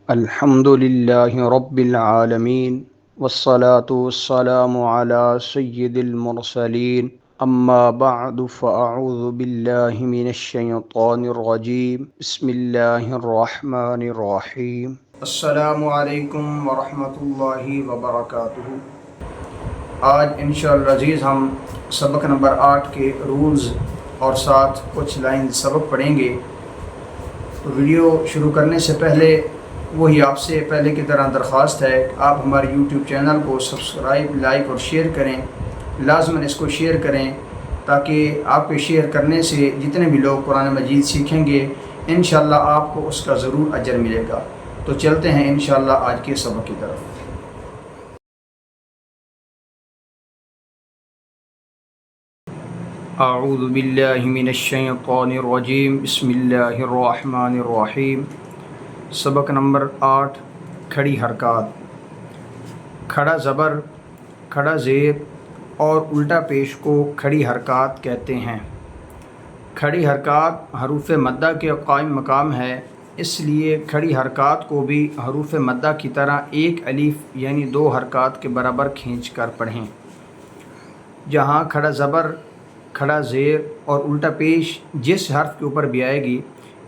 الحمد للہ رب العالمین والصلاة والسلام على سید المرسلین اما بعد فاعوذ باللہ من الشیطان الرجیم بسم اللہ الرحمن الرحیم السلام علیکم ورحمۃ اللہ وبرکاتہ۔ آج انشاءاللہ عزیز ہم سبق نمبر 8 کے رولز اور ساتھ کچھ لائن سبق پڑھیں گے۔ ویڈیو شروع کرنے سے پہلے وہی آپ سے پہلے کی طرح درخواست ہے کہ آپ ہمارے یوٹیوب چینل کو سبسکرائب، لائک اور شیئر کریں۔ لازماً اس کو شیئر کریں تاکہ آپ کے شیئر کرنے سے جتنے بھی لوگ قرآن مجید سیکھیں گے انشاءاللہ آپ کو اس کا ضرور اجر ملے گا۔ تو چلتے ہیں انشاءاللہ آج کے سبق کی طرف۔ اعوذ باللہ من الشیطان الرجیم بسم اللہ الرحمن الرحیم۔ سبق نمبر 8 کھڑی حرکات۔ کھڑا زبر، کھڑا زیر اور الٹا پیش کو کھڑی حرکات کہتے ہیں۔ کھڑی حرکات حروف مدہ کے قائم مقام ہے، اس لیے کھڑی حرکات کو بھی حروف مدہ کی طرح ایک الف یعنی 2 حرکات کے برابر کھینچ کر پڑھیں۔ جہاں کھڑا زبر، کھڑا زیر اور الٹا پیش جس حرف کے اوپر بھی آئے گی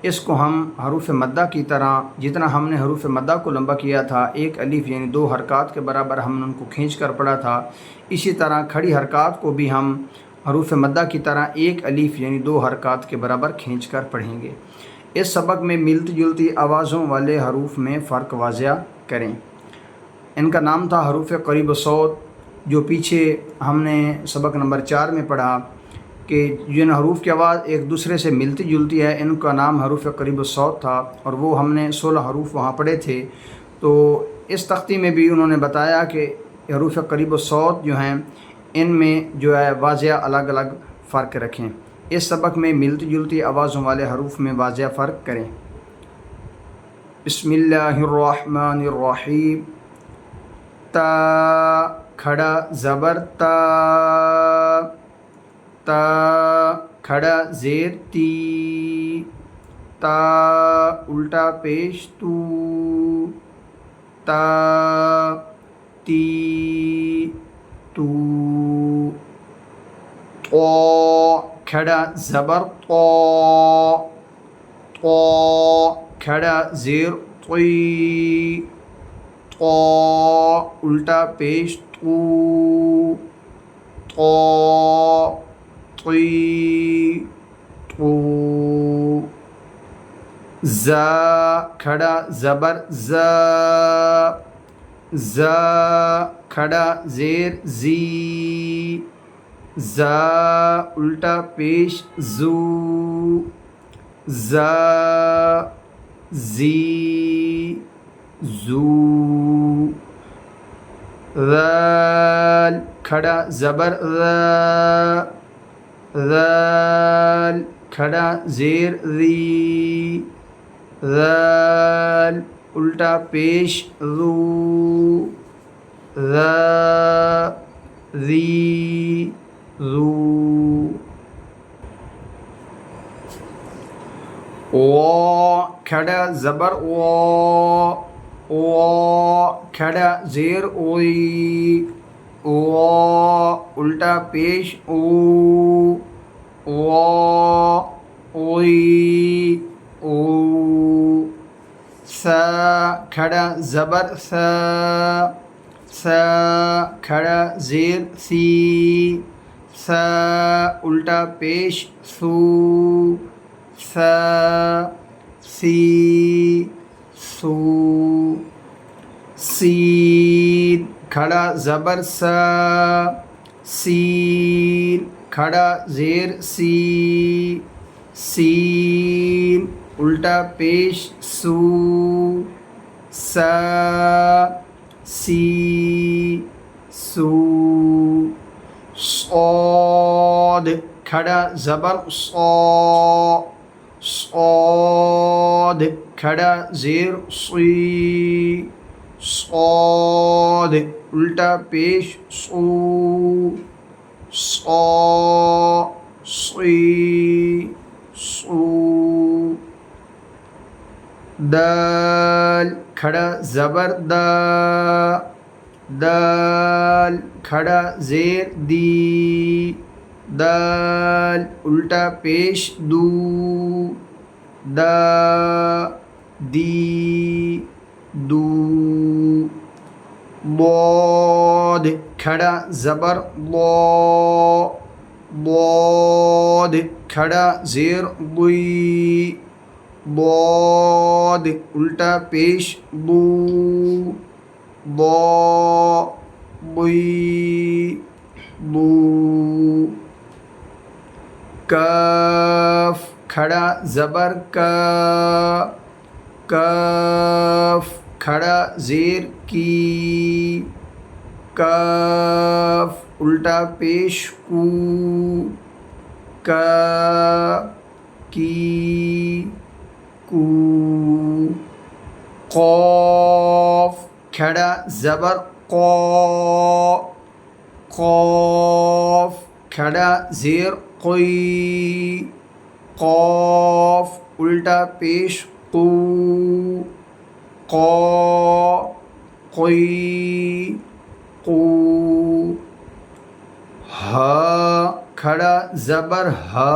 اس کو ہم حروف مدہ کی طرح، جتنا ہم نے حروف مدہ کو لمبا کیا تھا ایک الف یعنی 2 حرکات کے برابر ہم نے ان کو کھینچ کر پڑھا تھا، اسی طرح کھڑی حرکات کو بھی ہم حروف مدہ کی طرح ایک الف یعنی 2 حرکات کے برابر کھینچ کر پڑھیں گے۔ اس سبق میں ملتی جلتی آوازوں والے حروف میں فرق واضح کریں۔ ان کا نام تھا حروف قریب الصوت، جو پیچھے ہم نے سبق نمبر 4 میں پڑھا کہ جن حروف کی آواز ایک دوسرے سے ملتی جلتی ہے ان کا نام حروف قریب الصوت تھا، اور وہ ہم نے 16 حروف وہاں پڑھے تھے۔ تو اس تختی میں بھی انہوں نے بتایا کہ حروف قریب الصوت جو ہیں ان میں جو ہے واضح الگ الگ فرق رکھیں۔ اس سبق میں ملتی جلتی آوازوں والے حروف میں واضح فرق کریں۔ بسم اللہ الرحمن الرحیم۔ تا کھڑا زبر تا، تا کھڑا زیر تی، تا الٹا پیش تو، تا تی تو۔ تو کھڑا زبر تو، تو کھڑا زیر توی، تو الٹا پیش تو، تو توی تو۔ ز کھڑا زبر ز، ز کھڑا زیر زی، ز الٹا پیش زو، ز زی زو۔ ذال کھڑا زبر ذ، ذال کھڑا زیر ذی، ذال الٹا پیش ذو، ذا ذی ذو۔ و کھڑا زبر و، و کھڑا زیر اوئی، و الٹا پیش او، و اوئی او۔ س کھڑا زبر س، س کھڑا زیر سی، س الٹا پیش سو، س سی سو۔ سین کھڑا زبر س، سین کھڑا زیر سی، سین الٹا پیش سو، س سی سو۔ صاد کھڑا زبر صا، صاد کھڑا زیر صی، صاد الٹا پیش صو، صا صی صو۔ دال کھڑا زبر دا، دال کھڑا زیر دی، دال الٹا پیش دو، دا دی دو، ضاد کھڑا زبر ضا، ضاد کھڑا زیر ضی، ضاد الٹا پیش ضو، ضا ضی ضو، کاف کھڑا زبر کا، کاف کھڑا زیر کی، کاف الٹا پیش کو، کا کی کو، قاف کھڑا زبر قا، قاف کھڑا زیر قی، قاف الٹا پیش قو، قا قی قو، ہا کھڑا زبر ہا،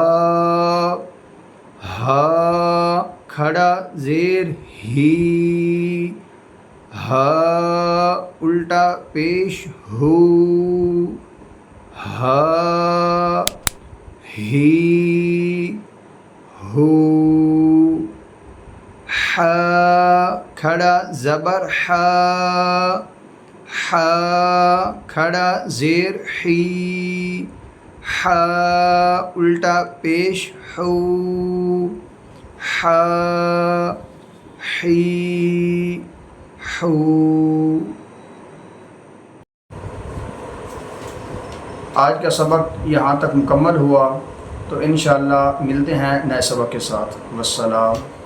ہا کھڑا زیر ہی، ہا الٹا پیش ہو، ہا ہی ہو، حا کھڑا زبر حا، حا کھڑا زیر حی، حا الٹا پیش حو، حا حی حو۔ آج کا سبق یہاں تک مکمل ہوا، تو انشاءاللہ ملتے ہیں نئے سبق کے ساتھ۔ والسلام۔